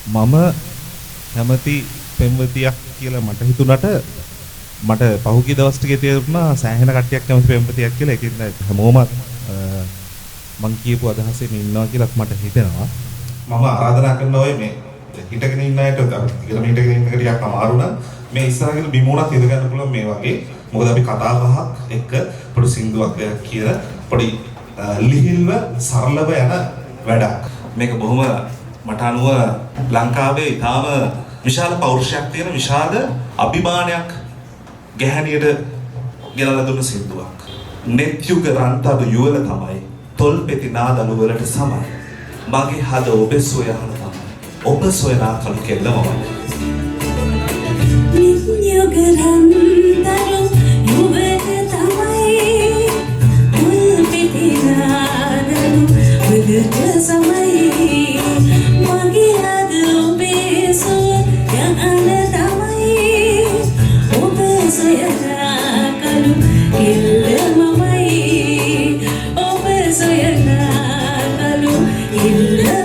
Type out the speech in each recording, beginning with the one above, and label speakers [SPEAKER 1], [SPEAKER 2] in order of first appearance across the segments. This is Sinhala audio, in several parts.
[SPEAKER 1] මම කැමති පෙම්වතියක් කියලා මට හිතුණට මට පහුගිය දවස් ටිකේ තේරුණා සෑහෙන කට්ටියක් කැමති පෙම්වතියක් කියලා. ඒකෙන් හැමෝම මං කියපු අදහසෙම ඉන්නවා කියලා මට හිතෙනවා. මම ආරාධනා කරනවා ඔය මේ හිටගෙන ඉන්න අයට ඉතින් හිටගෙන ඉන්න එක ටිකක් අමාරු නම් මේ ඉස්සරහට බිමුණක් ඉඳ ගන්න පුළුවන් මේ වගේ. මොකද අපි කතා බහක් එක්ක පොඩි සින්දුවක් කියලා පොඩි ලිහිල්ව සරලව යන වැඩක්. මේක බොහොම මට අනුව ලංකාවේ ඉතාම විශාල පෞරුෂයක් තියෙන විශාල අභිමානයක් ගැහැණියට ගෙනලා දුන්න සින්දුවක්. net යුග රන්තඩු යුවල තමයි තොල් පෙති නාදලු වලට සමයි. මගේ හද ඔබ සොයන තමයි. ඔබ සොයනා කලු කෙල්ලමයි.
[SPEAKER 2] net යුග රන්තඩු යුවල තමයි තොල් පෙති නාදලු වලට සමයි. මගේ හද ඔබ සොයන තමයි. ඔබ සොයනා කලු කෙල්ලමයි. ඔබ සොයනා කලු කෙල්ලමයි.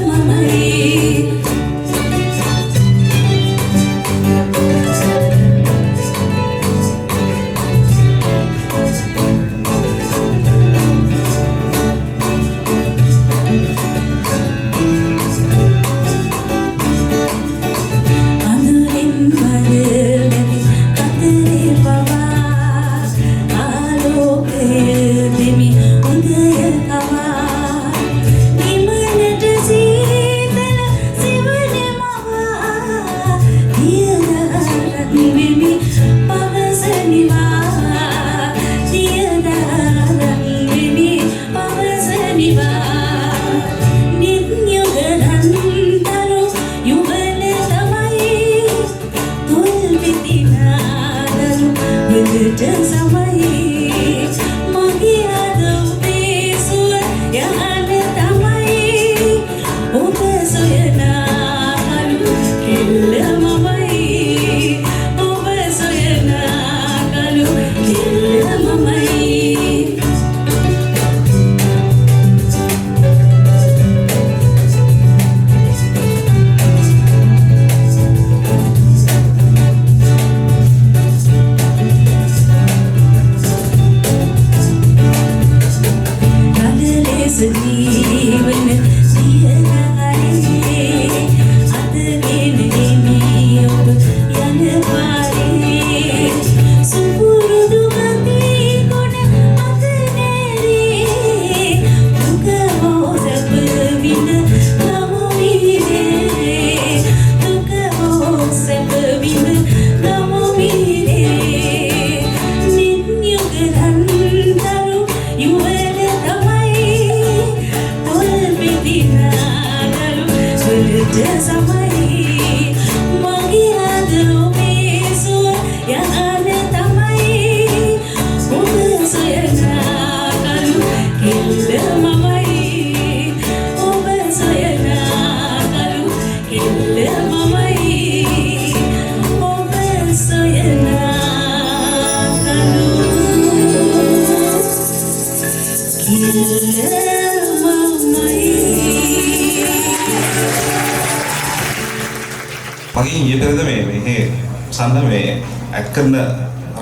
[SPEAKER 1] මගේ ඊයේ පෙරේද මේ සඳ මේ ඇඩ් කරන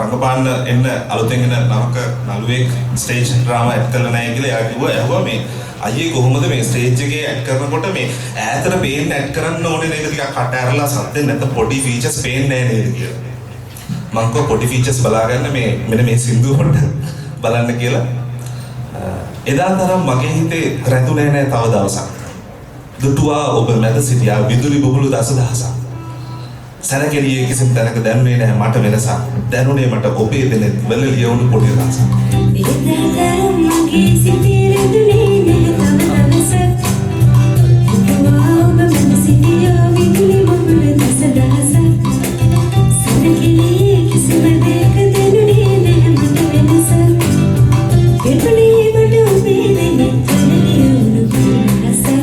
[SPEAKER 1] රංගපාන්න එන්න අලුතෙන් එන නවක නළුවෙක් ස්ටේජ් ඩ්‍රාමා ඇඩ් කරලා නැහැ කියලා එයා කිව්වා. එහුවා මේ අයියේ කොහොමද මේ ස්ටේජ් එකේ ඇඩ් කරනකොට මේ ඈතට පේන්න ඇඩ් කරන්න ඕනේ නේද ටිකක් කට ඇරලා සද්දෙන් නැත්නම් පොඩි ෆීචර්ස් පේන්නේ නැහැ නේද කියලා. මං කෝ පොඩි ෆීචර්ස් බලාගන්න මෙන්න මේ සින්දුව පොඩ්ඩක් බලන්න කියලා. එදා තරම් මගේ හිතේ රැඳුනේ නැහැ තව දවසක්. දුටුවා ඔබ මැද සිටියා විදුලි බුබුලු දසදහසක්. සැනකෙළියේ කිසිම තැනක දැනුනේ නැහැ මට වෙනසක්. දැනුනේ මට ඔබේ දෙනෙත් වල ලියවුණු පොඩි රසක්.
[SPEAKER 2] එදාතරම් මගේ සිතේ රැඳුනේ නැහැ තව දවසක්. දුටුවා ඔබ මැද සිටියා විදුලි බුබුලු දසදහසක්. සැනකෙළියේ කිසිම දෙයක දැනුනේ නැහැ මට වෙනසක්. එපලේ මට ඔබේ දෙනෙත් වල ලියවුණු පොඩි රසක්.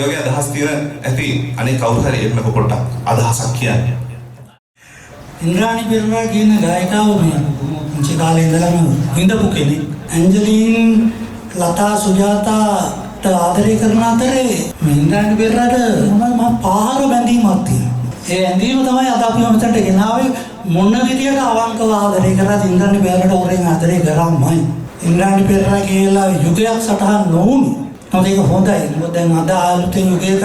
[SPEAKER 1] වගේ අදහස් තියෙන ඇති අනේ කවුරු හරි එන්නකො පොඩ්ඩක් අදහසක් කියන්නේ.
[SPEAKER 3] ඉන්ද්‍රාණි පෙරේරා කියන ගායිකාව මේ පුංචි කාලේ ඉඳලම විඳපු කෙනෙක්. ඇන්ජලින් ලතා සුජාතාට ආදරය කරන අතරේ මේ ඉන්ද්‍රාණි පෙරේරාට මම පාර බැඳීමක් තියෙනවා. ඒ ඇඳීම තමයි අද අපි මෙතනට ගෙනාවේ. මොන විදියට අවංකව ආදරය කරත් ඉන්ද්‍රාණි පෙරේරාට ඕරෙන් ආදරය කරාමයි. ඉන්ද්‍රාණි පෙරේරා කියලා යුගයක් සටහන් නොවුණු. මොකද ඒක හොඳයි. මොකද දැන් අද ආලුතෙන් යුගයක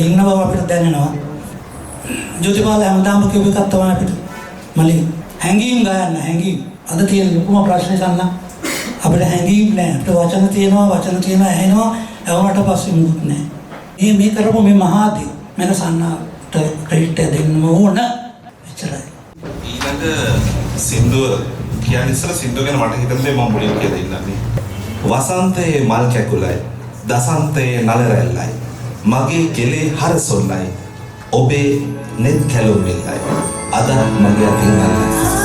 [SPEAKER 3] ඉන්න බව අපිට දැනෙනවා. ජෝතිපාල හැමදාම කියපු එකක් තමයි අපිට මලි හැංගීම් ගන්න හැංගීම්. අද තියෙන ලොකුම ප්‍රශ්නේ සන්න අපිට හැංගීම් නැහැ. අපිට වචන තියෙනවා ඇහෙනවා ඒවට පස්සේ මුකුත් නැහැ. මේ කරපු මේ මහාදී මම සන්නට ක්‍රෙඩිට් දෙන්න ඕන. එච්චරයි.
[SPEAKER 1] ඊළඟ සින්දුව කියන්නේ ඉස්සර සින්දුව ගැන මට හිතෙන්නේ මම මුලින් කියලා ඉන්නන්නේ. වසන්තයේ මල් කැකුලයි දසන්තයේ නල රැල්ලයි මගේ කෙලේ හරසොල්ලයි ඔබේ නෙත් කැලුම් වෙලයි අද මගේ අතින් අල්ලයි.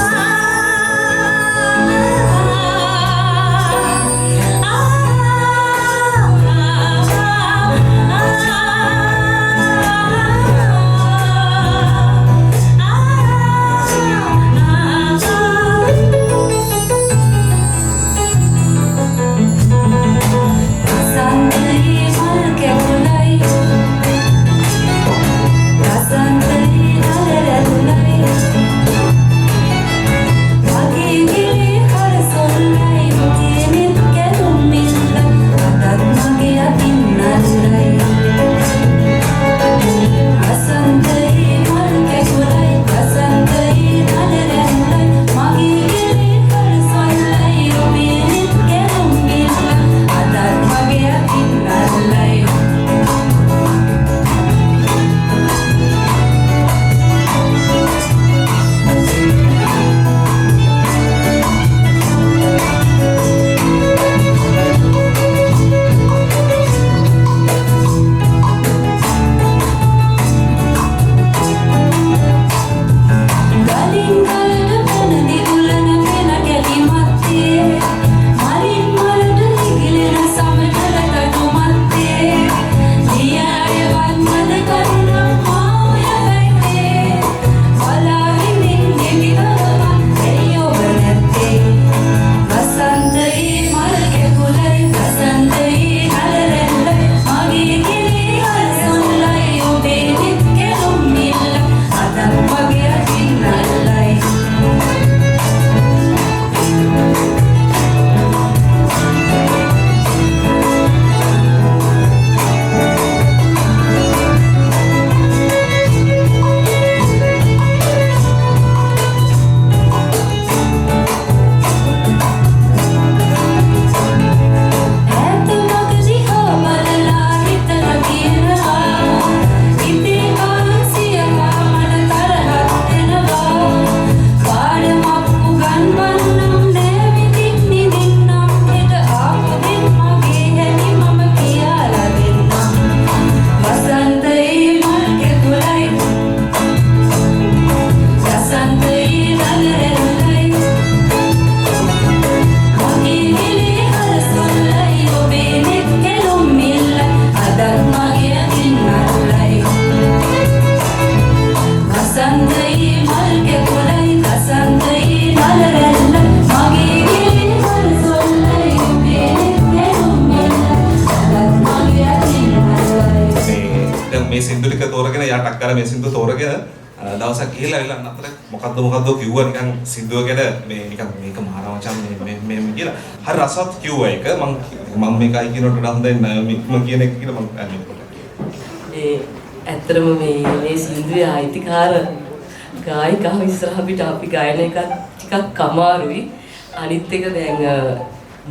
[SPEAKER 1] මේ සින්දු ටික තෝරගෙන යාටක් කරලා මේ සින්දු තෝරගෙන දවසක් ගිහලා ඇවිල්ලා අතර මොකද්ද කිව්වා නිකන් සින්දුව ගැන මේ නිකන් මේක මහරවචන් මේ කියලා හරි රසවත් කිව්වා ඒක මම මේකයි කියනකොට වඩා හොඳයි මම කියන එක කියලා මම
[SPEAKER 4] ඒ ඇත්තටම මේ සින්දුවේ අයිතිකාර ගායිකාව ඉස්සරහ පිට අපි ගායන එක ටිකක් අමාරුයි අනිත් එක දැන්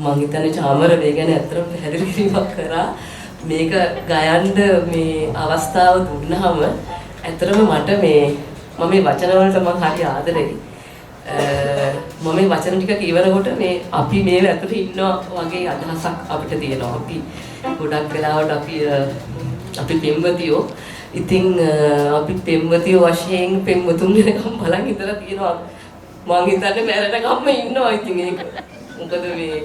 [SPEAKER 4] මම හිතන්නේ චාමර වේ ගැන ඇත්තටම පැහැදිලි කිරීමක් කරා මේක ගයන්න මේ අවස්ථාව දුන්නාම ඇත්තටම මට මේ මම මේ වචන වලට මම හරි ආදරෙයි. මම මේ වචන ටික කියවනකොට මේ අපි මේ ඇතුලේ ඉන්නවා වගේ අදහසක් අපිට තියෙනවා. අපි ගොඩක් වෙලාවට අපි පෙම්වතියෝ ඉතින් අපි පෙම්වතියෝ වශයෙන් පෙම්වතුන් වෙනකම් බලන් ඉඳලා තියෙනවා. මම හිතන්නේ මැරෙනකම්ම ඉන්නවා ඉතින් ඒක. මොකද මේ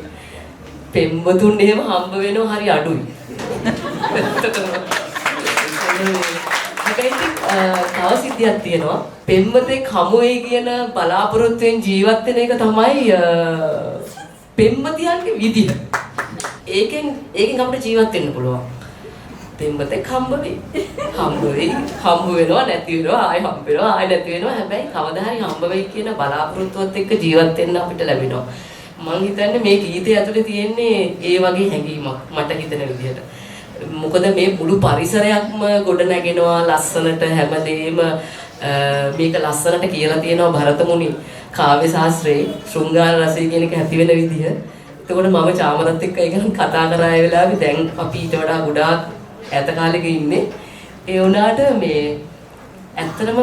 [SPEAKER 4] පෙම්වතුන් එහෙම හම්බ වෙනව හරි අඩුයි. හැබැයි තව සිද්ධියක් තියෙනවා. පෙම්වතෙක් හමු වෙයි කියන බලාපොරොත්තුෙන් ජීවත් වෙන එක තමයි පෙම්වතියන්ගේ විදිහ. ඒකෙන් අපිට ජීවත් වෙන්න පුළුවන්. පෙම්වතෙක් හම්බ වෙනවා නැති වෙනවා ආයෙ හම්බ වෙනවා ආයෙ නැති වෙනවා. හැබැයි කවදා හරි හම්බ වෙයි කියන බලාපොරොත්තුවත් එක්ක ජීවත් වෙන්න අපිට ලැබෙනවා. මම හිතන්නේ මේ ගීතය ඇතුලේ තියෙන්නේ ඒ වගේ හැඟීමක් මට හිතෙන විදිහට. මොකද මේ මුළු පරිසරයක්ම ගොඩ නැගෙනවා ලස්සනට හැමදේම මේක ලස්සනට කියලා තියෙනවා භරතමුනි කාව්‍ය ශාස්ත්‍රයේ ශෘංගාර රසය කියන එක ඇති වෙන විදිහ. එතකොට මම චාමරත් එක්ක ඒක කතා කරා ඒ වෙලාවේ දැන් අපි ඊට වඩා ගොඩාක් ඈත කාලෙක ඉන්නේ. ඒ වුණාට මේ ඇත්තටම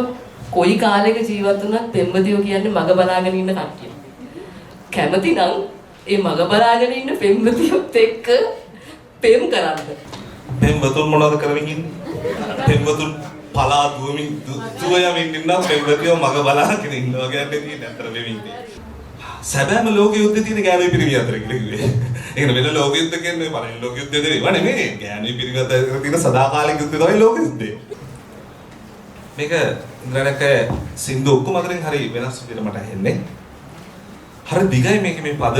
[SPEAKER 4] කොයි කාලෙක ජීවත් වුණත් පෙම්වතියෝ කියන්නේ මග බලාගෙන ඉන්න කට්ටිය. කැමති නම් ඒ මග බලාගෙන ඉන්න පෙම්වතියොත් එක්ක පෙම් කරන්න.
[SPEAKER 1] පෙම්වතුන් මොනවද කරමින් ඉන්නේ? පෙම්වතුන් පලා දුවමින් දුවයමින් ඉන්නවා පෙම්වතියෝ මග බලාගෙන ඉන්නවා කියන්නේ තියෙන අතර වෙමින්නේ. සැබෑම ලෝක යුද්ධේ තියෙන ගෑනුයි පිරිමි අතර කියලා කිව්වේ. ඒක වෙන ලෝක යුද්ධ කියන්නේ පළවෙනි ලෝක යුද්ධය නෙවෙයි. ගෑනුයි පිරිමි අතර තියෙන සදාකාලික යුද්ධය තමයි ලෝක යුද්ධය. මේක ඉන්ද්‍රණක සින්දු ඔක්කොම අතරින් හරි වෙනස් විදිහට මට ඇහෙන්නේ. හරි දිගයි මේකේ මේ පද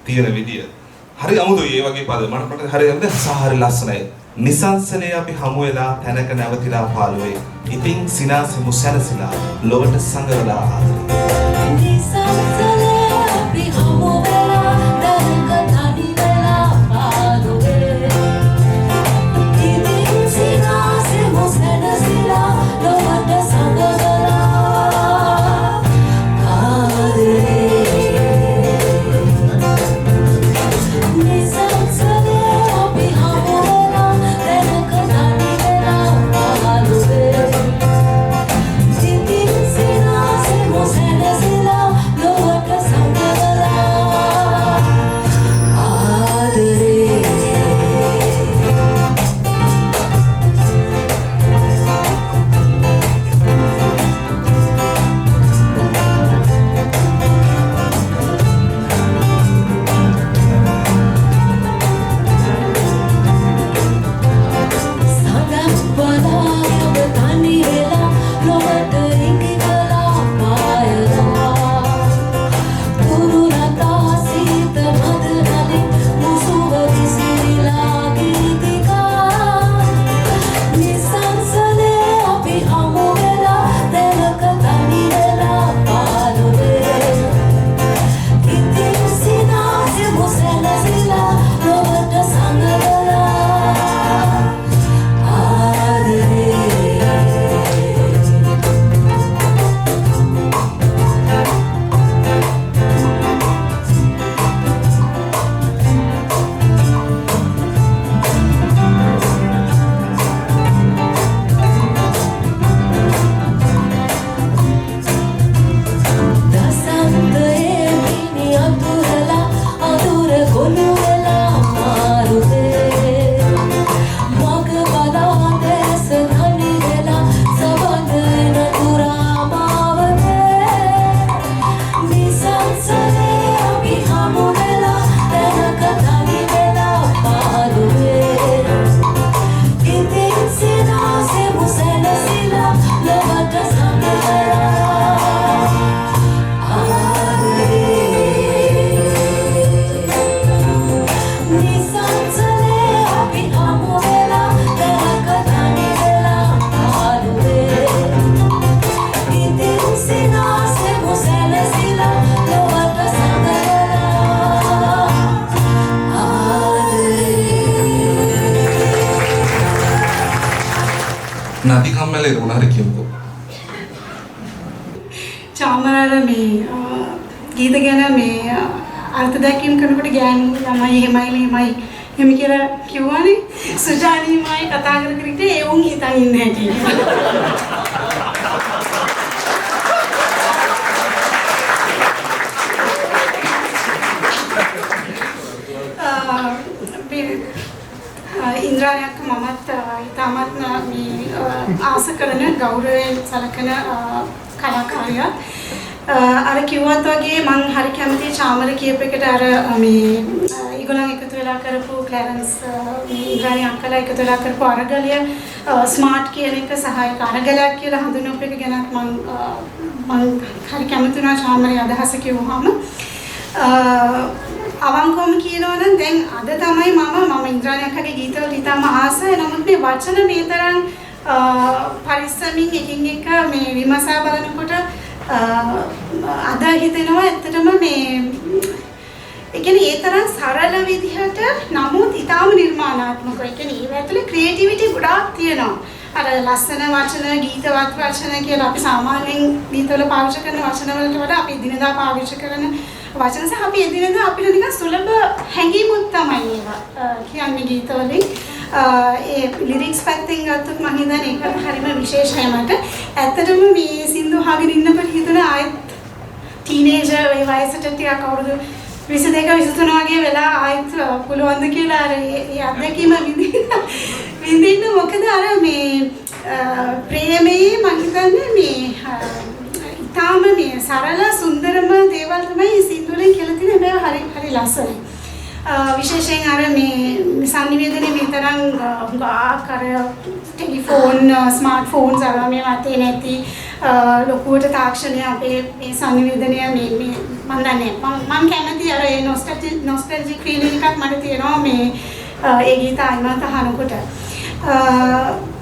[SPEAKER 1] තියෙන විදිය. හරි අමුතුයි මේ වගේ පද. මට හරි හරි සාහරි ලස්සනයි. නිසංසලේ අපි හමු වෙලා තැනක නැවතිලා පාළුවේ. ඉතින් සිනාසෙමු සැනසීලා ලොවට සංගරලා ආදරේ.
[SPEAKER 2] නිසංසලේ අපි හමු වෙලා තැනක තනි වෙලා පාළුවේ. ඉතින් සිනාසෙමු සැනසීලා ලොවට සංගරලා ආදරේ.
[SPEAKER 1] නැති කම්මැලි මොන හරි කියමුකෝ.
[SPEAKER 5] චාමරාල මේ ගීත ගැන මේ අර්ථ දැක්වීම කරනකොට ගෑනු ළමයි එහෙමයි එහෙම කියලා කිව්වනේ. සුජානීමයි කතා කර කර ඉතින් ඒ උන් හිතන් ඉන්නේ හැටි. ඉන්ද්‍රාණියක් මමත් ඉතාමත් මේ ආස කරන ගෞරවයෙන් සලකන කලාකාරියක්. අර කිව්වත් වගේ මම හරි කැමතියි චාමර කියප එකට අර මේ ඒගොල්ලන් එකතු වෙලා කරපු ක්ලැරන්ස් ඉන්ද්‍රාණි අක්කලා එකතු වෙලා කරපු අරගලිය ස්මාර්ට් කියන එක සහ ඒක අරගලයක් කියලා හඳුන්වපු එක ගැනත් මම හරි කැමති වුණා චාමරේ අදහස කිව්වහම අවංකවම කියනවා නම් දැන් අද තමයි මම ඉන්ද්‍රාණි අක්කගේ ගීතවල ඉතාම ආසයි. නමුත් මේ වචන මේ තරම් පරිස්සමින් එකින් එක මේ විමසා බලනකොට අද හිතෙනවා ඇත්තටම මේ ඒ කියන්නේ ඒ තරම් සරල විදිහට නමුත් ඊටාම නිර්මාණාත්මකව. ඒ කියන්නේ ඒ ඇතුලේ ක්‍රියේටිවිටි ගොඩාක් තියෙනවා. අර ලස්සන වචන, ගීතවත් වචන කියලා අපි සාමාන්‍යයෙන් ගීතවල පාවිච්චි කරන වචන වලට වඩා අපි එදිනෙදා පාවිච්චි කරන වචන සහ අපි එදිනෙදා අපිට නිකන් සුලභ හැඟීමුත් තමයි ඒවා කියන්නේ ගීතවලින්. ඒ ලිරික්ස් පැත්තෙන් ගත්තොත් මම හිතන්නේ ඒක හරිම විශේෂයි මට. ඇත්තටම මේ සින්දු අහගෙන ඉන්නකොට හිතුණා ආයෙත් ටීනේජර් ඒ වයසට ටිකක් අවුරුදු 22 23 වගේ වෙලා ආයෙත් පුළුවන්ද කියලා අර ඒ අත්දැකීම විඳින්න මොකද අර මේ ප්‍රේමයේ මම හිතන්නේ මේ ඊටාම මේ සරල සුන්දරම දේවල් තමයි සින්දුවෙන් කියලා තියෙන හැබැයි හරි ලස්සනයි. විශේෂයෙන් අර මේ සංනිවේදනයේ මේ තරම් හුඟක් අර ටෙලිෆෝන් ස්මාර්ට් ෆෝන්ස් අර මේ වතේ නැති ලොකුවට තාක්ෂණය අපේ මේ සංනිවේදනය මේ මම දන්නේ මම කැමති අර ඒ නොස්ටැල්ජික් ෆීලිං එකක් මට තියෙනවා මේ ඒ ගීත අයිමත් අහනකොට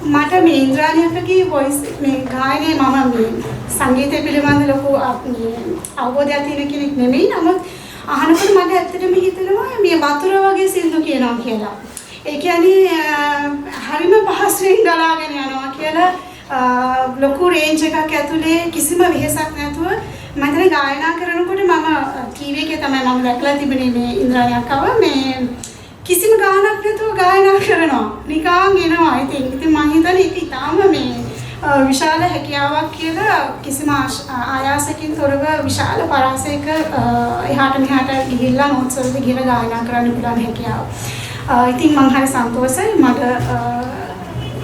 [SPEAKER 5] මට මේ ඉන්ද්‍රාණි අක්කගේ වොයිස් මේ ගායනයේ මම මේ සංගීතය පිළිබඳ ලොකු අවබෝධයක් තියෙන කෙනෙක් නෙමෙයි. නමුත් අහනකොට මට ඇත්තටම හිතෙනවා මේ වතුර වගේ සින්දු කියනවා කියලා. ඒ කියන්නේ හරිම පහසුවෙන් ගලාගෙන යනවා කියලා ලොකු රේන්ජ් එකක් ඇතුලේ කිසිම වෙහෙසක් නැතුව මම හිතන්නේ ගායනා කරනකොට මම ටීවී එකේ තමයි මම දැකලා තිබුණේ මේ ඉන්ද්‍රාණි අක්කව මේ කිසිම ගානක් නැතුව ගායනා කරනවා. නිකන් එනවා. ඉතින් මම හිතන්නේ ඒක ඊටාම මේ විශාල හැකියාවක් කියලා කිසිම ආයාසකින් තොරව විශාල පරාසයක එහාට මෙහාට ගිහිල්ලා නෝට්ස් වලට ගිහලා ගායනා කරන්න පුළුවන් හැකියාව. ඉතින් මම හරි සන්තෝෂයි මට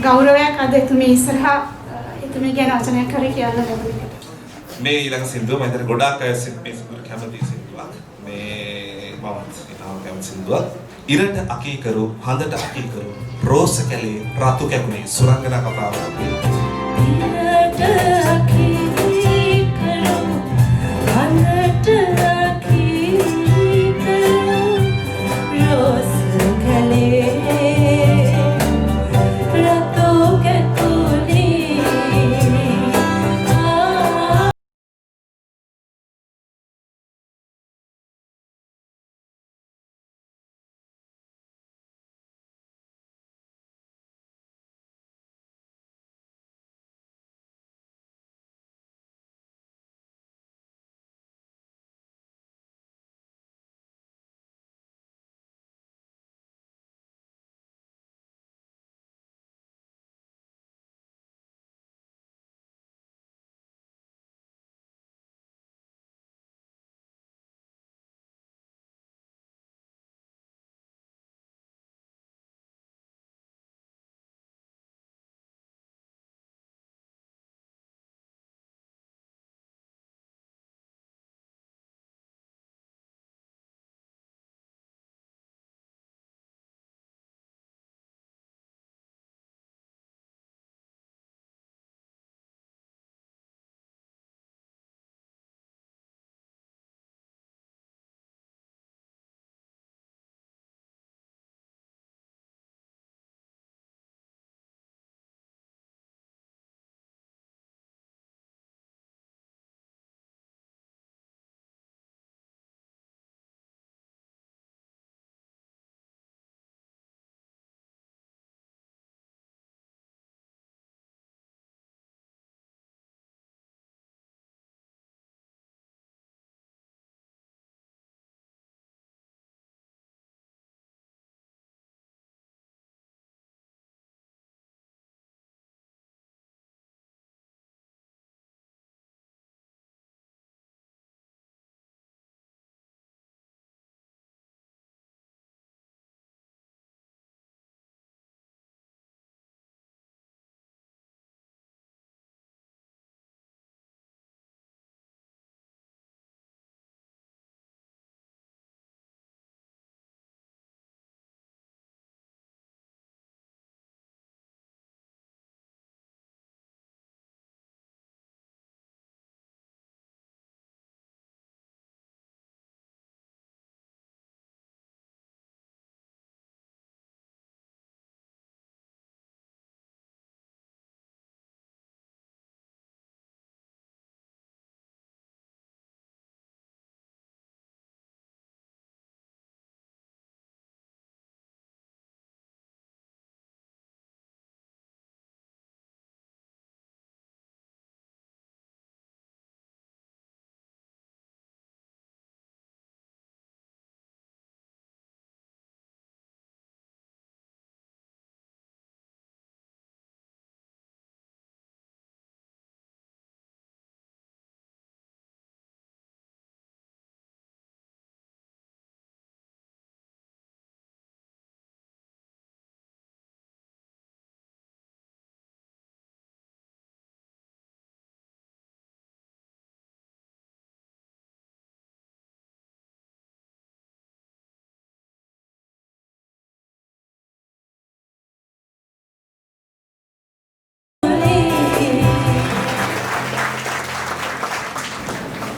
[SPEAKER 5] ගෞරවයක් අද එතුමිය ඉස්සරහා එතුමිය ගැන වචනයක් හරි කියන්න ලැබුණේ.
[SPEAKER 1] මේ ඊළඟ සින්දුව මම හිතන්නේ ගොඩාක් අය මේ සින්දුවට කැමති සින්දුවක්. මේ මමත් ඉතාම කැමති සින්දුවක්. ඉරට අකීකරු හඳට අකීකරු රෝස කැලේ රතු කැකුනේ සුරංගනා කතාවක්.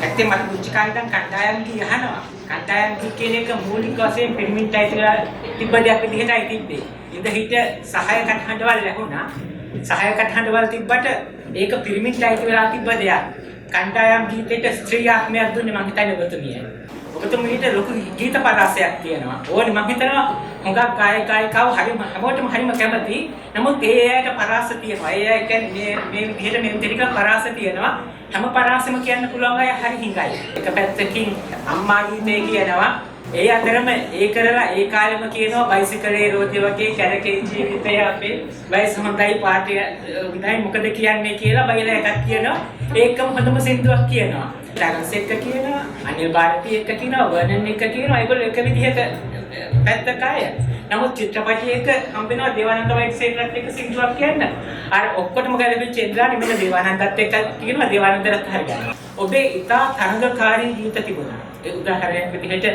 [SPEAKER 6] ඇත්තේ මට පුංචි කාලේ ඉඳන් කණ්ඩායම් කී අහනවා. කණ්ඩායම් කී කියන එක මූලික වශයෙන් පිරිමින්ට අයිතිලා තිබ්බ දෙයක් විදිහටයි තිබ්බේ. ඉඳ හිට සහාය කටහඬවල් ලැබුණා. සහාය කටහඬවල් තිබ්බට ඒක පිරිමින්ට අයිති වෙලා තිබ්බ දෙයක්. කණ්ඩායම් ගීතේට ස්ත්‍රී ආත්මයක් දුන්නේ මං හිතන්නේ ඔබතුමියයි. ඔබතුමියට ලොකු ගීත පරාසයක් තියෙනවා. ඕනේ මං හිතනවා හුඟක් ගායකයෝ හැමෝටම හරිම කැමති. නමුත් ඒ අයට පරාස තියෙනවා. ඒ අය කියන්නේ මේ විදිහට මේ දෙනික පරාස තියෙනවා. හැම පරාසෙම කියන්න පුළුවන් අය හරි හිඟයි. එක පැත්තකින් අම්මා ගීතේ කියනවා. ඒ අතරම ඒ කරලා ඒ කාලෙම කියනවා බයිසිකලේ රෝදේ වගේ කැරකේ ජීවිතය අපේ වයස හොඳයි පාටය විතරයි මොකද කියන්නේ කියලා බයිලා එකක් කියනවා. ඒකම හොඳම සින්දුවක් කියනවා. ඩාන්ස් එක කියනවා. අනිල් ಭಾರತಿ එක කියනවා. වර්ණන් එක කියනවා. ඒගොල්ලෝ එක විදිහට පැත්තක අය. නමුත් චිත්‍රපටයක හම්බෙනවා දේවානන්ද වෛද්‍යසේනත් එක්ක සින්දුවක් කියන්න. අර ඔක්කොටම ගැලපෙච්ච ඉන්ද්‍රාණි මෙන්න දේවානන්දත් එක්ක කියනවා දේවානන්දට හරි ගන්නවා. ඔබේ ඉතා තරඟකාරී ගීත තිබුණා. ඒ උදාහරණයක් විදිහට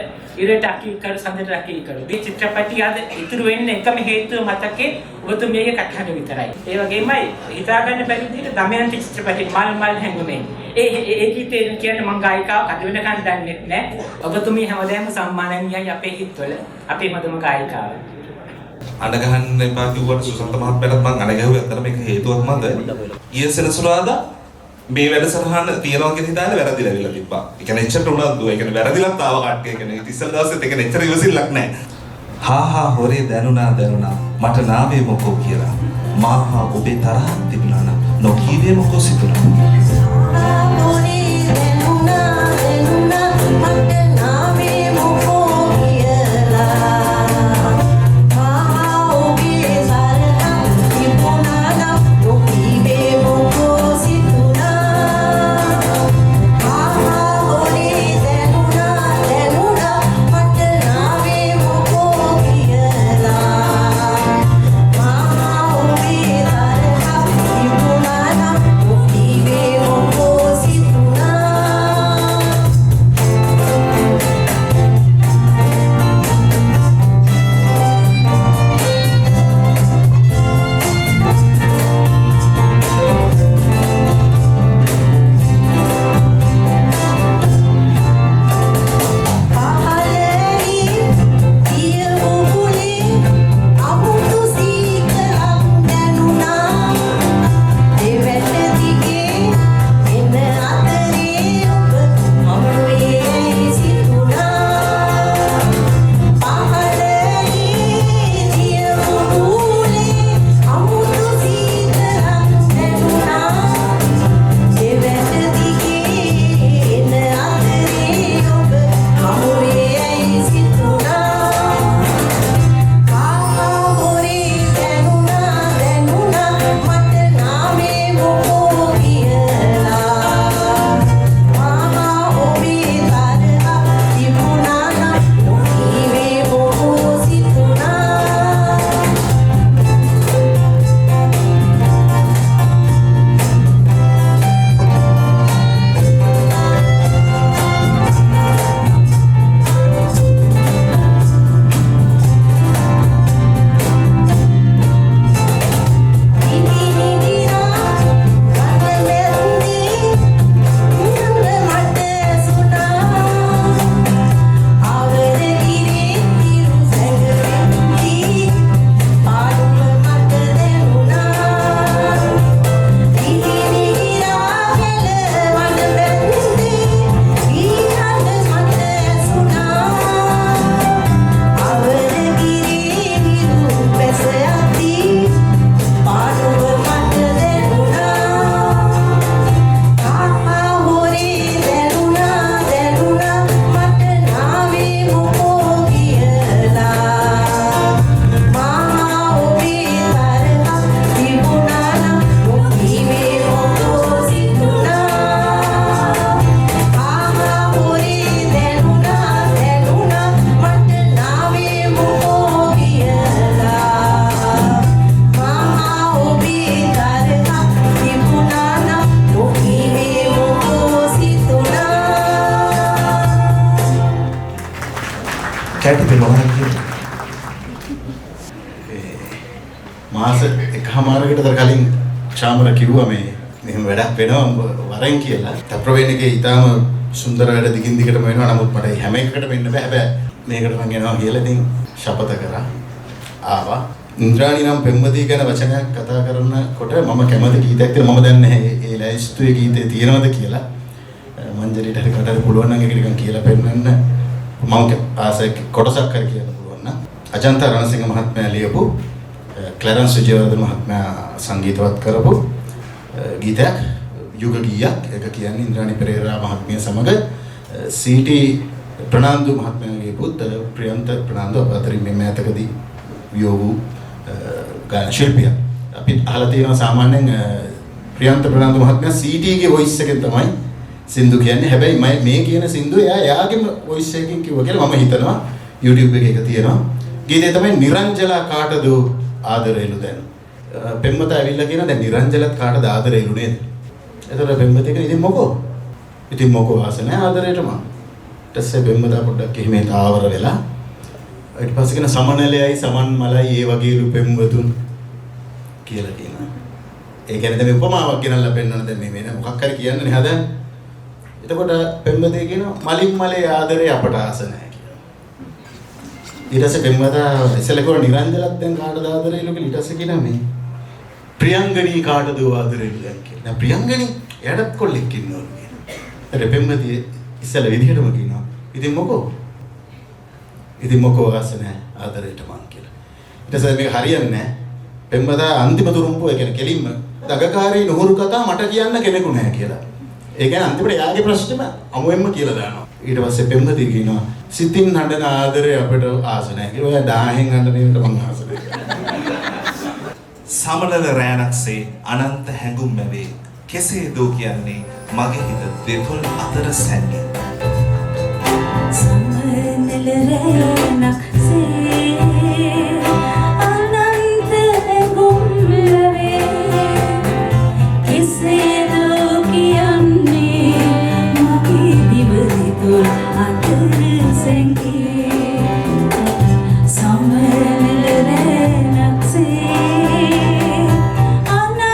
[SPEAKER 6] ඉරට අකී කර සඳට අකී කර. මේ චිත්‍රපටිය අද ඉතුරු වෙන්නේ එකම හේතුව මතකේ ඔබතුමියගේ කටහඬ විතරයි. ඒ වගේමයි හිතා ගන්න බැරි විදිහට දමයන්ති චිත්‍රපටිය මල් හැංගුමේ. ඒ ගීතේ කියන්නේ මං ගායිකාවක් අද වෙනකන් දන්නේ නැහැ. ඔබතුමිය හැමදාම සම්මානනීයයි අපේ හිතවල. අපේ මදම ගායිකාව.
[SPEAKER 1] අඬ ගහන්න එපා කිව්වට සුසන්ත මහත්මයාට මං අඬ ගැහුවේ අතන මේක හේතුවක් මන්ද ඊයේ සෙනසුරාදා මේ වැඩසටහන තියනවා කියන හිතානේ වැරදිලා විලා තිබ්බා. ඒ කියන්නේ එච්චරට උනන්දුව. ඒ කියන්නේ වැරදිලත් ආව කට්ටිය. ඒ කියන්නේ ඉතින් දවසෙත් ඒ කියන්නේ එච්චර ඉවසිල්ලක් නැහැ. හා හොරේ දැනුණා මට නාවේ මොකෝ කියලා. මාහා ඔබේ තරහක් තිබුණා නම් නොකීවේ මොකෝ සිතුණා.
[SPEAKER 7] මාස එකමාරකට තර කලින් ශාමර කිව්වා මේ මෙහෙම වැඩක් වෙනවා වරෙන් කියලා. තප්‍රවේණිකේ ඊටාම සුන්දර වැඩ දිගින් දිගටම වෙනවා. නමුත් මට හැම එකකටම එන්න බෑ. හැබැයි මේකට මම යනවා කියලා ඉතින් ශපථ කරා. ආවා. ඉන්ද්‍රාණි නම් පෙම්වතිය ගැන වචනයක් කතා කරනකොට මම කැමති ගීතයක් තියෙනවා. මම දන්නේ නැහැ ඒ ලයිස්තුවේ ගීතේ තියෙනවද කියලා. මංජලිට හරි කටට පුළුවන් නම් ඒක නිකන් කියලා පෙන්නන්න. මම ආසයි කොටසක් හරි කියන්න පුළුවන් නම්. අජන්ත රණසිංහ මහත්මයා ලියපු ක්ලැරන්ස් විජේවර්ධන මහත්මයා සංගීතවත් කරපු ගීතයක් යුග ගීයක්. ඒක කියන්නේ ඉන්ද්‍රාණි පෙරේරා මහත්මිය සමග සීටි ප්‍රනාන්දු මහත්මයාගේ පුත් ප්‍රියන්ත ප්‍රනාන්දු අතරින් මේ මෑතකදී වියෝගු ගායන ශිල්පියා. අපි අහලා තියෙනවා සාමාන්‍යයෙන් ප්‍රියන්ත ප්‍රනාන්දු මහත්මයා සීටිගේ වොයිස් එකෙන් තමයි සින්දු කියන්නේ. හැබැයි මේ කියන සින්දුව එයාගේම වොයිස් එකකින් කිව්වා කියලා මම හිතනවා. YouTube එකේ ඒක තියෙනවා. ගීතය තමයි නිරංජලා කාටද ආදරේලු දැන්. පෙම්වත ඇවිල්ලා කියන දැන් නිරංජලත් කාටද ආදරේලු නේද? එතකොට පෙම්වත කියන ඉතින් මොකෝ? ඉතින් මොකෝ වාසනේ ආදරේට මම. ඊට පස්සේ පෙම්වත පොඩ්ඩක් එහෙම තාවර වෙලා ඊට පස්සේ කියන සමනලයයි සමන් මලයි ඒ වගේ පෙම්වතුන් කියලා කියනවා. ඒ කියන්නේ දැන් උපමාවක් ගෙනල්ලා පෙන්නන දැන් මේ වෙන මොකක් හරි කියන්නනේ හදන්නේ. එතකොට පෙම්වතේ කියනවා මලින් මලේ ආදරේ අපට ආස නැහැ කියලා. ඊට පස්සේ පෙම්වතා ඉස්සෙල්ලා කෝ නිරංජලත් දැන් කාටද ආදරේලු කියලා ඊට පස්සේ කියනවා මේ ප්‍රියංගනී කාටද ආදරේලු දැන් කියලා. දැන් ප්‍රියංගනී එයාටත් කොල්ලෙක් ඉන්නවලු කියනවා. ඊට පෙම්වතිය ඉස්සෙල්ලා විදිහටම කියනවා ඉතින් මොකෝ? ඉතින් මොකෝ ආස නැහැ ආදරේට මං කියලා. ඊට පස්සේ මේක හරියන්නේ නැහැ. පෙම්වතා අන්තිම තුරුම්පුව ඒ කියන්නේ කෙලින්ම දගකාරී නුහුරු කතා මට කියන්න කෙනෙකු නැහැ කියලා. ඒ කියන්නේ අන්තිමට යාගේ ප්‍රශ්නෙම අමුවෙන්ම කියලා දානවා. ඊට පස්සේ පෙම්වතිය කියනවා සිතින් හඬන ආදරේ අපට ආස නැහැ කියලා. ඔයා 1000න් හඬන එකට මං ආස නැහැ.
[SPEAKER 1] සමනල රෑනක්සේ අනන්ත හැඟුම් මැවේ කෙසේ දෝ කියන්නේ මගේ හිත දෙතොල් අතර සැන්නේ.
[SPEAKER 2] සමනල රෑනක්සේ අනන්ත හැඟුම් මැවේ කෙසේ දෝ කියන්නේ මගේ දිව දෙතොල් අතර සැන්නේ. සමනල රෑනක්සේ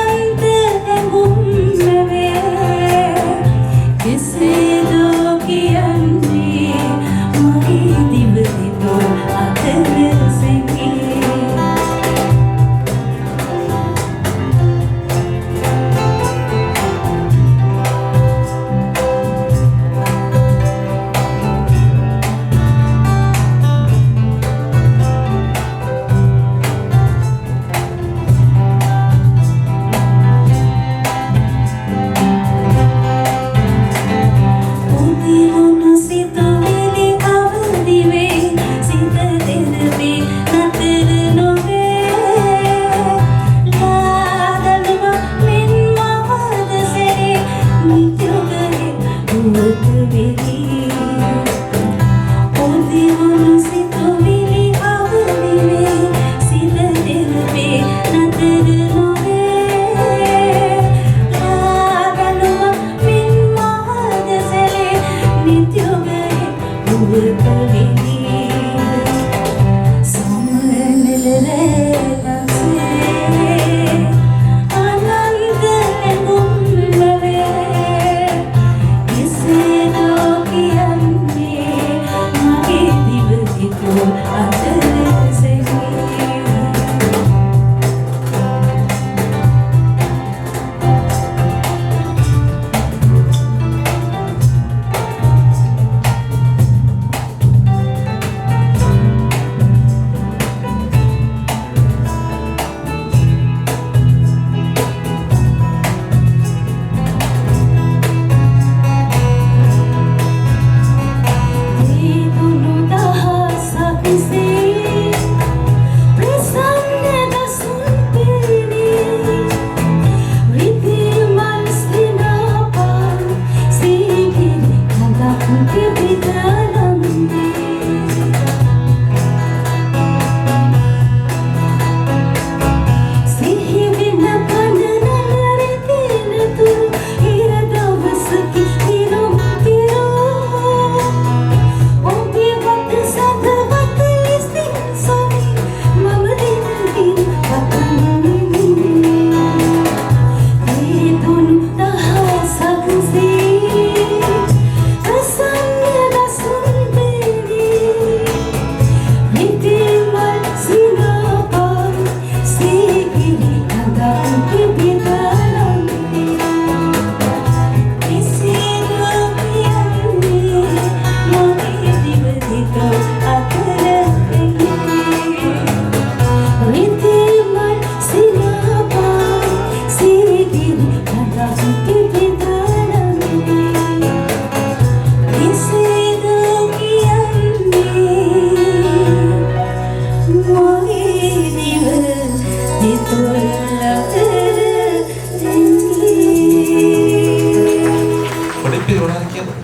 [SPEAKER 1] මොනවද කියන්නේ?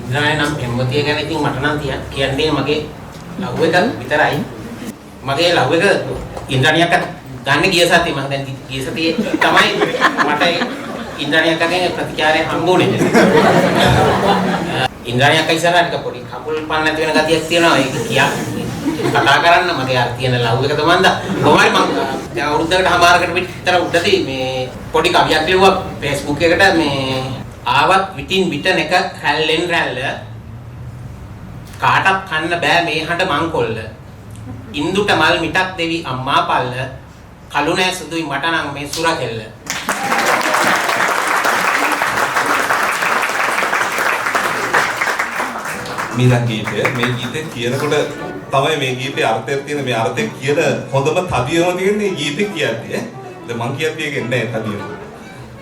[SPEAKER 8] ඉන්ද්‍රාණි නම් පෙම්වතිය ගැන ඉතින් මට නම් කියන්නේ මගේ ලව් එක විතරයි. මගේ ලව් එක ඉන්ද්‍රාණි අක්කා ගන්න ගිය සතියේ මම දැන් ගිය සතියේ තමයි මට ඉන්ද්‍රාණි අක්කාගෙන් ප්‍රතිචාරය හම්බුනේ. ඉන්ද්‍රාණි අක්කා ඉස්සරහට ටික පොඩි කකුල් පන්න නැති වෙන ගතියක් තියෙනවා. ඒක කියන්නේ කතා කරන්න මගේ අර තියෙන ලව් එක තමන්ද කොහොමද මම දැන් අවුරුද්දකට හමාරකට විතර උඩදී මේ පොඩි කවියක් ලියුවා Facebook එකට මේ ආවත් විටින් විටන එක රැල්ලෙන් රැල්ල කාටත් කන්න බෑ මේ හඬ මංකොල්ල ඉන්දුට මල් මිටක් දෙවි අම්මා පල්ල කළු නෑ සුදුයි මට නම් මේ සුරකෙල්ල
[SPEAKER 1] මීලන් ගීතය මේ ගීතේ කියනකොට තමයි මේ ගීතේ අර්ථය තියෙන මේ අර්ථය කියන හොඳම තදියම තියෙන්නේ ගීතේ කියන්නේ ඈ මං කියන්නේ ඒක නෑ තදියම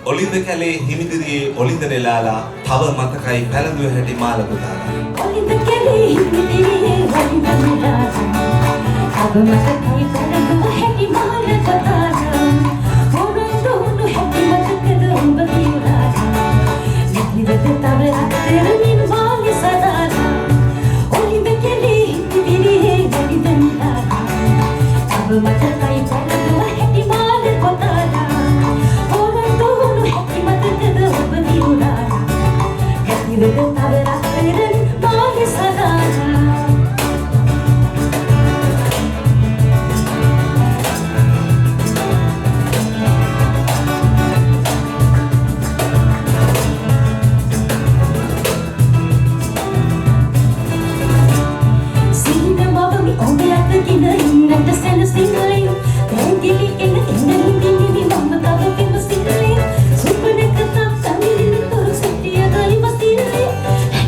[SPEAKER 1] ඔලින්ද කැලේ හිමිදිරියේ ඔලින්ද නෙලාලා තව මතකයි පැලඳුව හැටි මාල පුතාලා
[SPEAKER 2] ඔලින්ද කැලේ හිමිදිරියේ ඔලින්ද නෙලාලා තව මතකයි පැලඳුව හැටි මාල පුතාලා හොරොන්දුණු හැටි මතකද උඹ දියුලාලා නිදිවද තව අත්තරමින් මාලි සදාලා ඔලින්ද කැලේ හිමිදිරියේ ඔලින්ද නෙලාලා තව මතකයි පැලඳුව හැටි මාල පුතාලා With the power of freedom, all is See the mother, we only have to get in and understand the singling. Then get it in the mama, the famous singling. Super Nickel, Sunny, the city,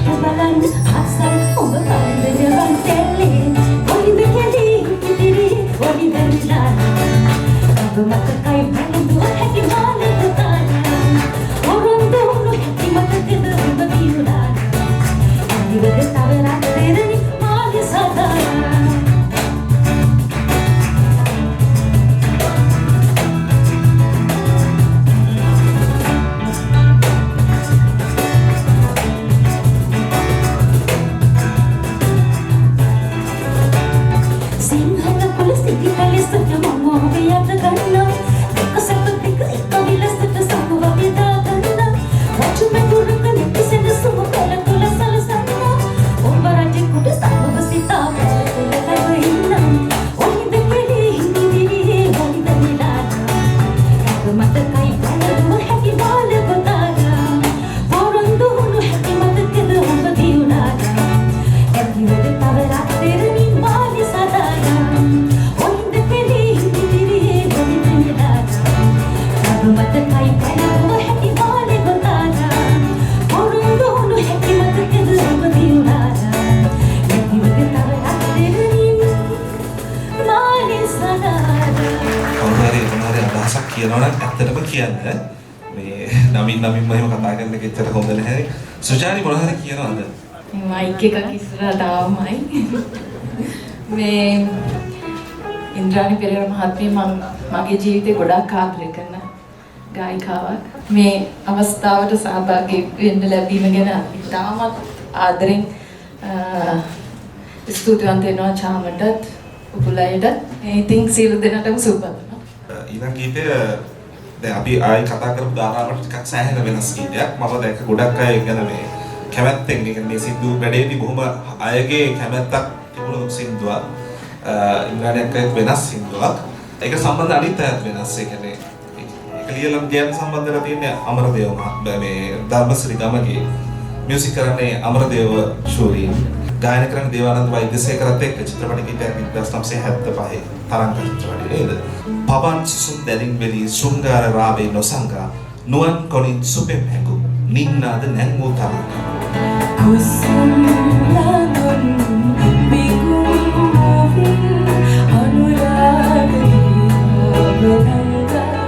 [SPEAKER 2] the Balan, Hassan, over the run telling. Only the candy, only the Lana. Over Matakai, and do a happy man at the time. Or on the happy Matakai, the Lana. And you will get our accident, all is
[SPEAKER 1] කියනවනම් ඇත්තටම කියන්න මේ නමින් මම කතා කරන්න කෙච්චර හොඳ නැහැ සුජානි මොන හරි කියනවද
[SPEAKER 9] මේ මයික් එකක් ඉස්සරහට ආවමයි මේ ඉන්ද්‍රාණි පෙරේරා මහත්මිය මගේ ජීවිතේ ගොඩාක් ආදරය කරන ගායිකාවක් මේ අවස්ථාවට සහභාගී වෙන්න ලැබීම ගැන ඉතාමත් ආදරෙන් ස්තුතිවන්ත වෙනවා චාමටත් උපුලයිටත් ඉතින් සියලු දෙනාටම සුබ
[SPEAKER 1] ඊළඟ ගීතය දැන් අපි ආයි කතා කරපු ධාරාවට ටිකක් සෑහෙන වෙනස් ගීතයක් මම දැක්ක ගොඩක් අය ගැන මේ කැමැත්තෙන් මේ සින්දු වැඩේදී බොහොම අයගේ කැමැත්තක් තිබුණු සින්දුවක් ඉන්ද්‍රාණියක් වෙනස් සින්දුවක් ඒක සම්බන්ධ අනිත් අයත් වෙනස් ඒ කියන්නේ ඒක ලියලා ගියන් සම්බන්ධලා තියෙන්නේ අමරදේව මහත්මයා මේ ධර්මශ්‍රී ගමගේ මියුසික් කරන්නේ අමරදේව ශූරීන් ගායන කරන දේවානන්ද වෛද්‍යසේකරත් එක්ක චිත්‍රපට ගීතයක් 1975 තරංග චිත්‍රපටයේ නේද පවන් සුසුම් දැරින් වෙලි ශෘංගාර රාවේ නොසංගා නුවන් කොණින් සුපෙම් හැඟු නින්නාද නැංගු තරංග කුසුම් ලාගොන් බිගුම් මොවින් අනුරාගී ඔබනංගා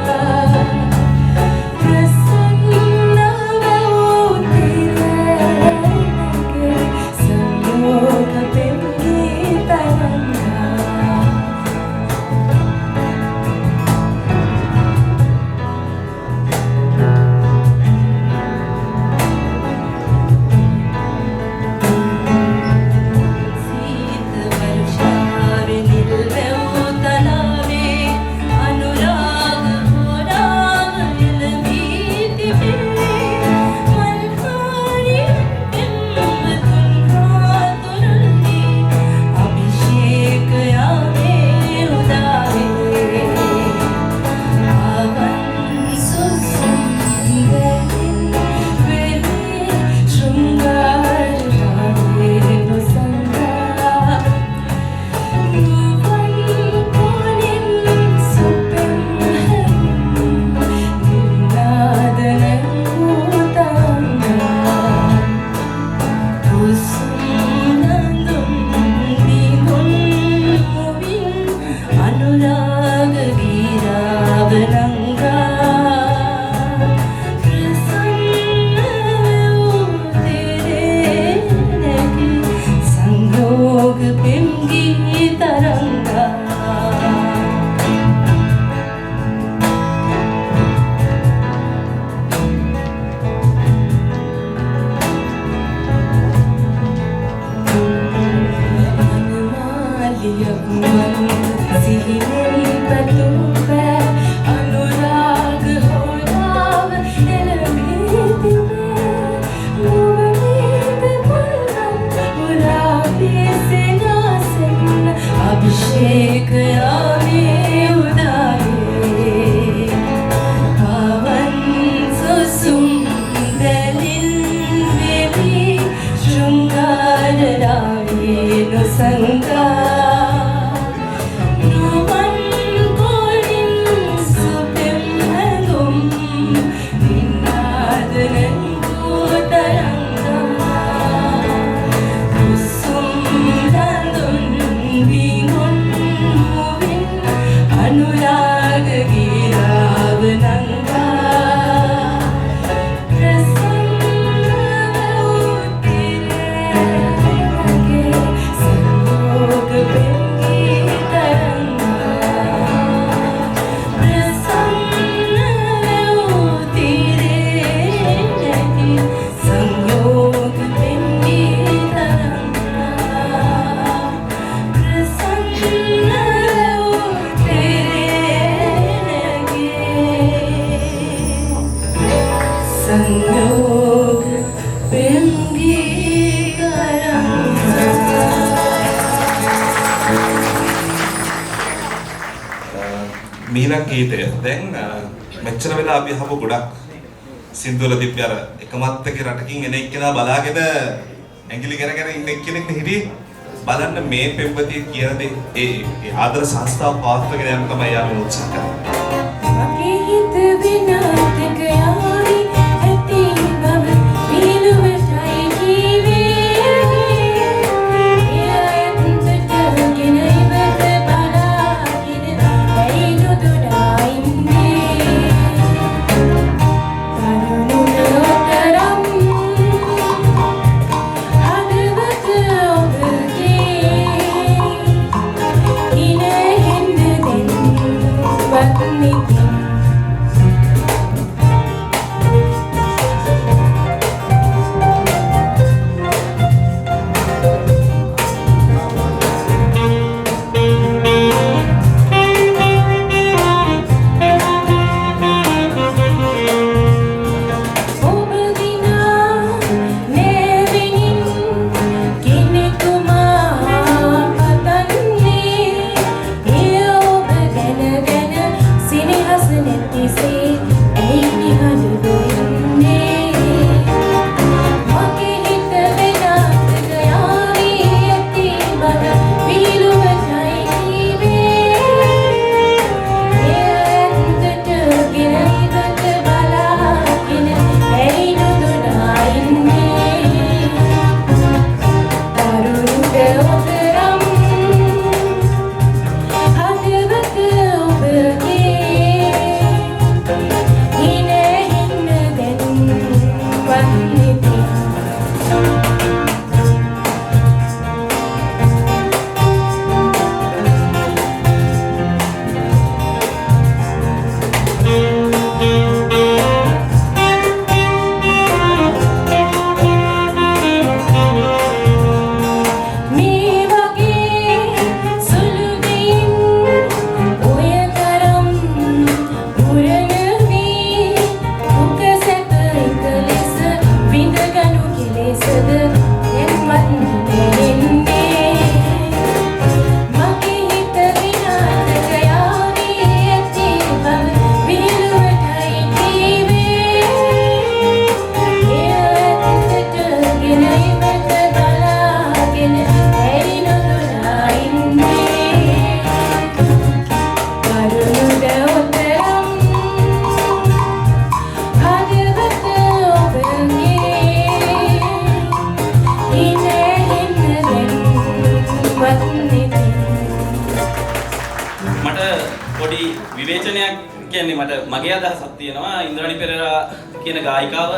[SPEAKER 1] මීනක් ගීතය. දැන් මෙච්චර වෙලා අපි අහපු ගොඩක් සින්දුවල තිබ්බ අර එකමත්තක රටකින් එන එක්කෙනා බලාගෙන ඇඟිලි කරගෙන ඉන්න එක්කෙනෙක් හිටියේ. බලන්න මේ පෙම්වතිය කියන දේ ඒ ආදර සංස්ථාව පවත්වාගෙන යන්න තමයි යාළුවෝ උත්සාහ කරන්නේ.
[SPEAKER 2] මගේ හිත විනාතක යාවි ඇති බව පිළුවටයි කීවේ. එයන්ට ගෙන ඉවත බලාගෙන ඇයි නොදොනා ඉන්නේ. කරුණුතරම් හදවත ඔබගේ ඉනෙහෙන්න දෙන්නවත් නිති. ඔබ විනා නැවෙනින් කෙනෙකු මා පතන්නේ. එය ඔබ දැනගෙන සිනහස නැතිසේ ඇයි නිහඬ වෙන්නේ. මගේ හිත වෙනස්ක යාවි ඇති බව විහිළුවටයි කීවේ. එයන්ට ගෙන ඉවත බලාගෙන ඇයි නොදොනා ඉන්නේ. කරුණුට ඔතරම් හදවත ඔබගේ ඉනෙහෙන්න දැන්වත් නිති. මේ වගේ සුළු දෙයින් ඔය තරම් පුරන වී දුක සැප එක ලෙස විඳගනු කෙලෙසද දැන්වත් දැනෙන්නේ. මගේ හිත විනාශක යාවි ඇති බව විහිළුවටයි කීවේ. එයන්ට ගෙන ඉවත බලාගෙන ඇයි නොදොනා ඉන්නේ. කරුණුට ඔතරම් හදවත ඔබගේ ඉනෙහෙන්න දැන්වත් නිති.
[SPEAKER 10] මට පොඩි විවේචනයක් කියන්නේ මට මගේ අදහසක් තියෙනවා ඉන්ද්‍රාණි පෙරේරා කියන ගායිකාව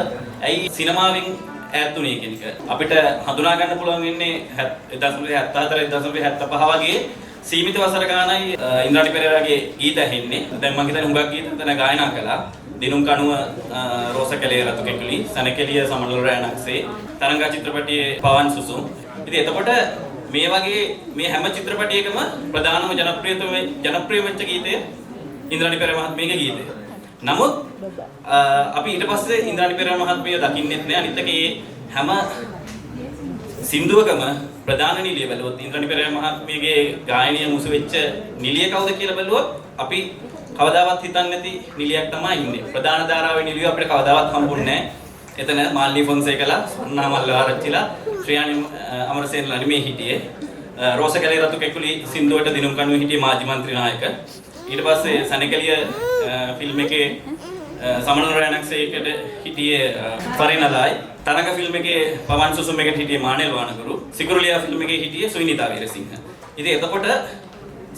[SPEAKER 10] ඇයි සිනමාවෙන් ඈත් වුණේ කියන එක. අපිට හඳුනා ගන්න පුළුවන් වෙන්නේ 1974 1975 වගේ සීමිත වසර ගානයි ඉන්ද්‍රාණි පෙරේරාගේ ගීත ඇහෙන්නේ. දැන් මම හිතන්නේ හුඟක් ගීත දැන් ගායනා කළා. දිනුම් කණුව රෝසකලේ රතු කෙකුලි සනකෙලිය සමනල රැණක්සේ තරංගා චිත්‍රපටයේ පවන් සුසුම්. ඉතින් එතකොට මේ වගේ මේ හැම චිත්‍රපටයකම ප්‍රධානම ජනප්‍රිය වෙච්ච ගීතය ඉන්ද්‍රාණි පෙරේරා මහත්මියගේ ගීතය. නමුත් අපි ඊට පස්සේ ඉන්ද්‍රාණි පෙරේරා මහත්මිය දකින්නෙත් නෑ. අනිත් එක ඒ හැම සින්දුවකම ප්‍රධාන නිලිය බැලුවොත් ඉන්ද්‍රාණි පෙරේරා මහත්මියගේ ගායනීය මුසු වෙච්ච නිලිය කවුද කියලා බැලුවොත් අපි කවදාවත් හිතන්නේ නැති නිලියක් තමයි ඉන්නේ. ප්‍රධාන ධාරාවේ නිලිය අපිට කවදාවත් හම්බුන්නේ නෑ. එතන මාල්ලි ෆොන්සේකලා, සන්නා මල්ලාරච්චිලා, ශ්‍රියානි අමරසේනලා නෙමෙයි හිටියේ. රෝසකලේ රතු කෙකුලි සින්දුවට දිනුම් කණුවේ හිටියේ මාජි මන්ත්‍රී නායක. ඊට පස්සේ සනකලිය ෆිල්ම් එකේ සමනල රයනක්සේකට හිටියේ පරිණදායි. තරඟ ෆිල්ම් එකේ පවන් සුසුම් එකට හිටියේ මානෙල් වානගුරු. සිකුරුලියා ෆිල්ම් එකේ හිටියේ සුනිතා වීරසිංහ. ඉතින් එතකොට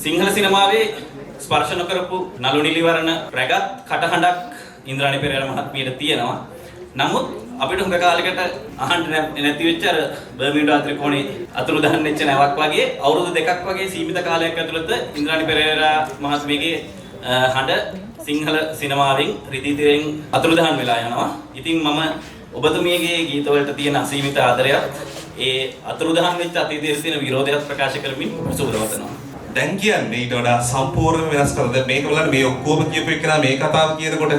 [SPEAKER 10] සිංහල සිනමාවේ ස්පර්ශ නොකරපු නළු නිලිවරණ රැගත් කටහඬක් ඉන්ද්‍රාණි පෙරේරා මහත්මියට තියෙනවා. නමුත් අපිට හුඟ කාලයකට අහන්න නැති වෙච්ච අර බර්මියුඩා ත්‍රිකෝණේ අතුරුදහන් වෙච්ච නැවක් වගේ අවුරුදු 2ක් වගේ සීමිත කාලයක් ඇතුළත ඉන්ද්‍රාණි පෙරේරා මහත්මියගේ හඬ සිංහල සිනමාවෙන් රිදීතිරෙන් අතුරුදහන් වෙලා යනවා. ඉතින් මම ඔබතුමියගේ ගීතවලට තියෙන අසීමිත ආදරයත් ඒ අතුරුදහන් වෙච්ච අතීතයේ තියෙන විරෝධයත් ප්‍රකාශ කරමින් සුබරවතනවා.
[SPEAKER 1] දැන් කියන්නේ ඊට වඩා සම්පූර්ණ වෙනස් කරලා දැන් මේක බලන්න මේ ඔක්කොම කියපු එක මේ කතාව කියනකොට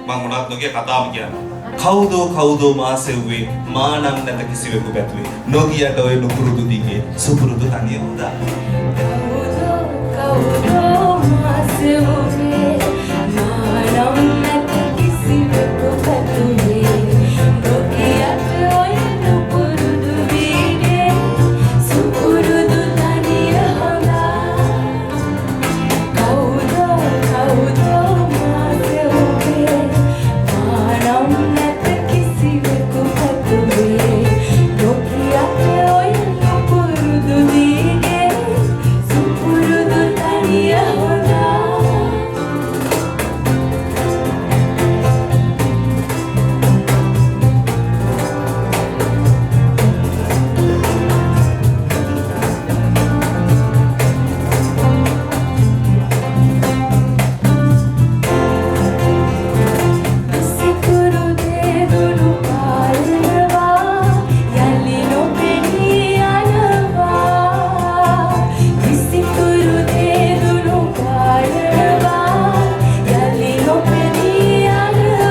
[SPEAKER 1] මම මොනවත් නොකිය කතාව කියන්නේ. කවුදෝ මාසෙව්වේ මානම් නැත කිසිවෙකු පැතුවේ. නොගියට ඔය නුපුරුදු දිගේ සුපුරුදු තනිය උදා.
[SPEAKER 2] කවුදෝ මාසෙව්වේ මානම් නැත කිසිවෙකු පැතුවේ. නොගියට ඔය නුපුරුදු දිගේ සුපුරුදු තනිය උදා. කවුදෝ මාසෙව්වේ මානම් නැත කිසිවෙකු පැතුවේ. නොගියට ඔය නුපුරුදු දිගේ සුපුරුදු තනිය උදා. සිකුරු දෙදුණු පාලනවා යලි නොපෙනී යනවා. සිකුරු දෙදුණු පාලනවා යලි නොපෙනී යනවා.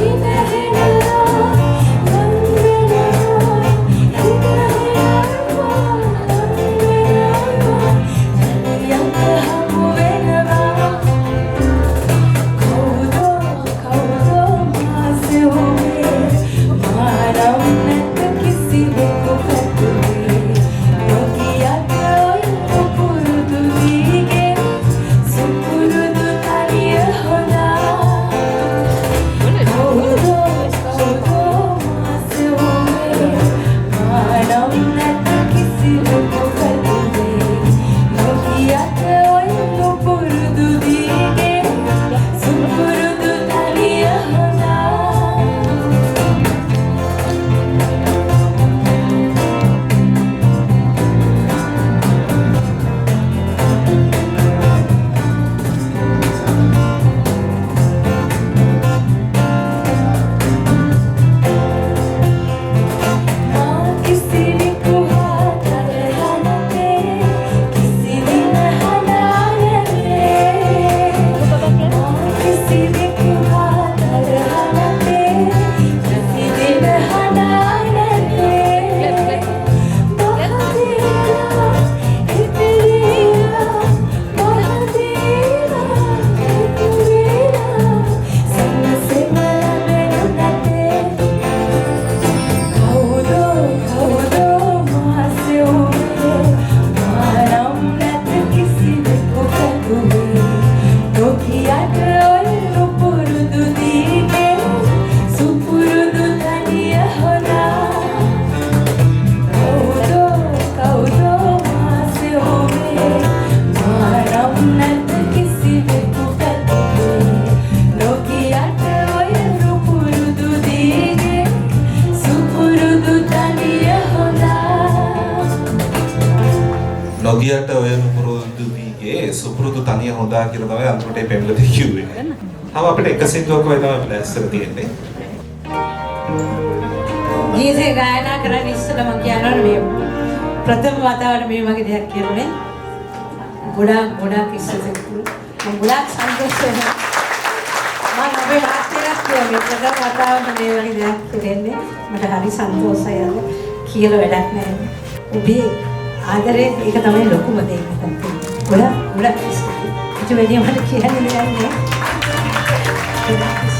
[SPEAKER 2] හිතෙනවා කවුදෝ මාසෙව්වේ මානම් නැත කිසිවෙකු පැතුවේ. නොගියට ඔය නුපුරුදු දිගේ සුපුරුදු තනිය හොඳා. කවුදෝ මාසෙව්වේ මානම් නැත කිසිවෙකු පැතුවේ. නොගියට ඔය නුපුරුදු දිගේ සුපුරුදු තනිය හොඳා. කිසිවෙකු හා තරහ නැතේ කිසිදින හඬා නැතේ. කිසිවෙකු හා තරහ නැතේ කිසිදින හඬා නැතේ. මහදේවා ඉතිරිලා මහදේවා ඉතිරිලා සමසෙම ලැබෙනු නැතේ. කවුදෝ මාසෙව්වේ මානම් නැත කිසිවෙකු පැතුවේ. නොගියට ඔය නුපුරුදු දිගේ සුපුරුදු තනිය හොඳා. කවුදෝ මාසෙව්වේ මානම් නැත කිසිවෙකු පැතුවේ. නොගියට ඔය නුපුරුදු දිගේ සුපුරුදු තනිය හොඳා.
[SPEAKER 1] නොගියට ඔය නුපුරුදු දිගේ සුපුරුදු තනිය හොඳා කියලා තමයි අන්තිමට පෙම්ලදී කිව්වේ. තව අපිට එක සින්දුවක වයි තමයි ප්ලෑස්තර තියෙන්නේ.
[SPEAKER 11] ගීතේ ගායනා කරන්න ඉස්සෙල්ලා මම කියනවා මේ ප්‍රථම වතාවට මේ වගේ දෙයක් කියනනේ ගොඩාක් ඉස්සෙල්ලා මම ගොඩාක් සතුටු වෙනවා මම අපේ වාස්තේරක් කියන්නේ ප්‍රථම වතාවට මේ වගේ දෙයක් කියන්නේ මට හරි සන්තෝෂයි අද කියලා වැඩක් නැහැ ඔබේ ආදරේ ඒක තමයි ලොකුම දේ ගොඩාක් ස්තුතියි. ඉතින් වැඩි මට කියන්න දෙයක් නැහැ.